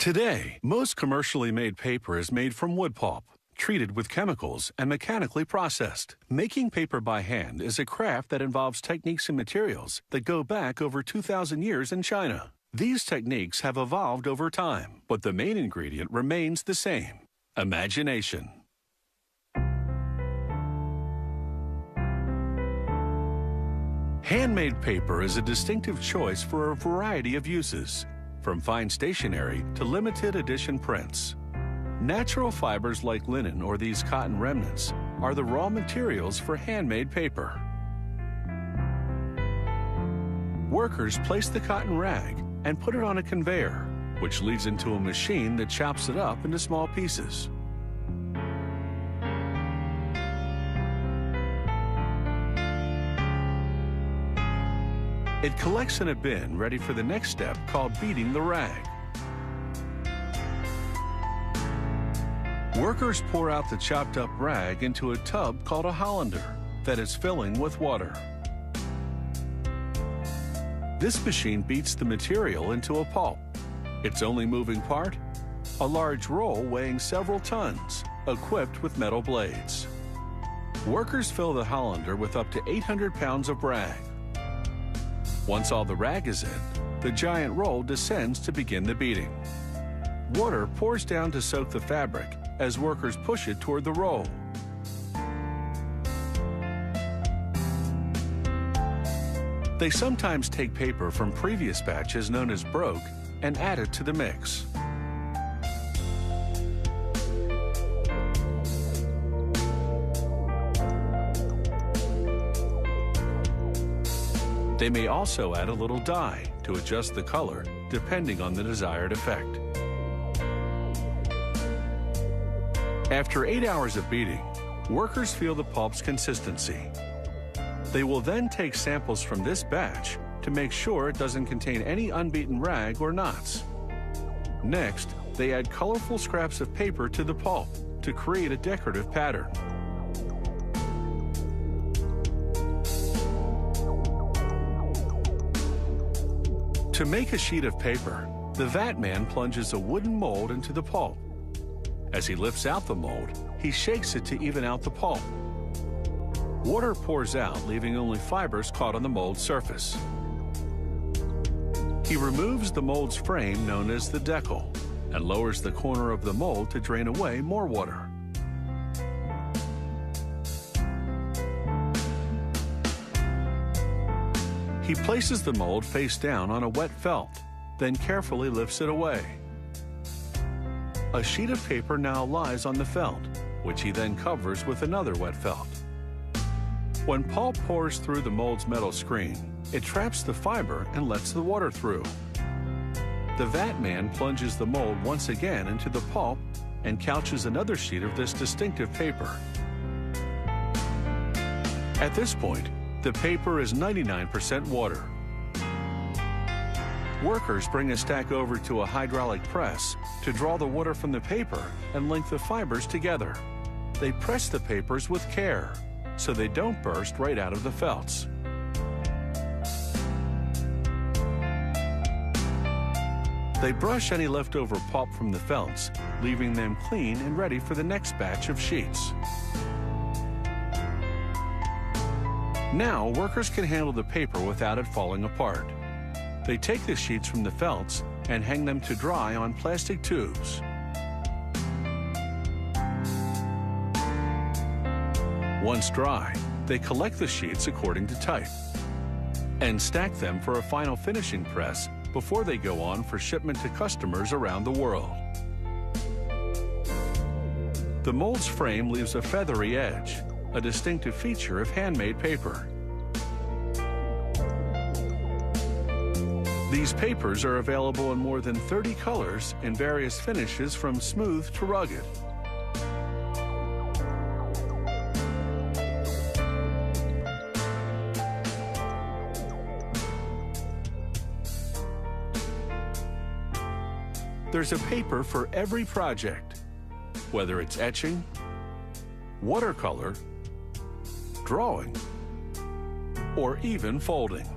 Today, most commercially made paper is made from wood pulp, treated with chemicals and mechanically processed. Making paper by hand is a craft that involves techniques and materials that go back over 2,000 years in China. These techniques have evolved over time, but the main ingredient remains the same: imagination. Handmade paper is a distinctive choice for a variety of uses, from fine stationery to limited edition prints. Natural fibers like linen or these cotton remnants are the raw materials for handmade paper. Workers place the cotton rag and put it on a conveyor, which leads into a machine that chops it up into small pieces. It collects in a bin ready for the next step called beating the rag. Workers pour out the chopped up rag into a tub called a hollander that is filling with water. This machine beats the material into a pulp. Its only moving part? A large roll weighing several tons, equipped with metal blades. Workers fill the hollander with up to 800 pounds of rag. Once all the rag is in, the giant roll descends to begin the beating. Water pours down to soak the fabric as workers push it toward the roll. They sometimes take paper from previous batches known as broke and add it to the mix. They may also add a little dye to adjust the color depending on the desired effect. After 8 hours of beating, workers feel the pulp's consistency. They will then take samples from this batch to make sure it doesn't contain any unbeaten rag or knots. Next, they add colorful scraps of paper to the pulp to create a decorative pattern. To make a sheet of paper, the vat man plunges a wooden mold into the pulp. As he lifts out the mold, he shakes it to even out the pulp. Water pours out, leaving only fibers caught on the mold's surface. He removes the mold's frame, known as the decal, and lowers the corner of the mold to drain away more water. He places the mold face down on a wet felt, then carefully lifts it away. A sheet of paper now lies on the felt, which he then covers with another wet felt. When pulp pours through the mold's metal screen, it traps the fiber and lets the water through. The vat man plunges the mold once again into the pulp and couches another sheet of this distinctive paper. At this point, the paper is 99% water. Workers bring a stack over to a hydraulic press to draw the water from the paper and link the fibers together. They press the papers with care so they don't burst right out of the felts. They brush any leftover pulp from the felts, leaving them clean and ready for the next batch of sheets. Now, workers can handle the paper without it falling apart. They take the sheets from the felts and hang them to dry on plastic tubes. Once dry, they collect the sheets according to type and stack them for a final finishing press before they go on for shipment to customers around the world. The mold's frame leaves a feathery edge, a distinctive feature of handmade paper. These papers are available in more than 30 colors and various finishes from smooth to rugged. There's a paper for every project, whether it's etching, watercolor, drawing, or even folding.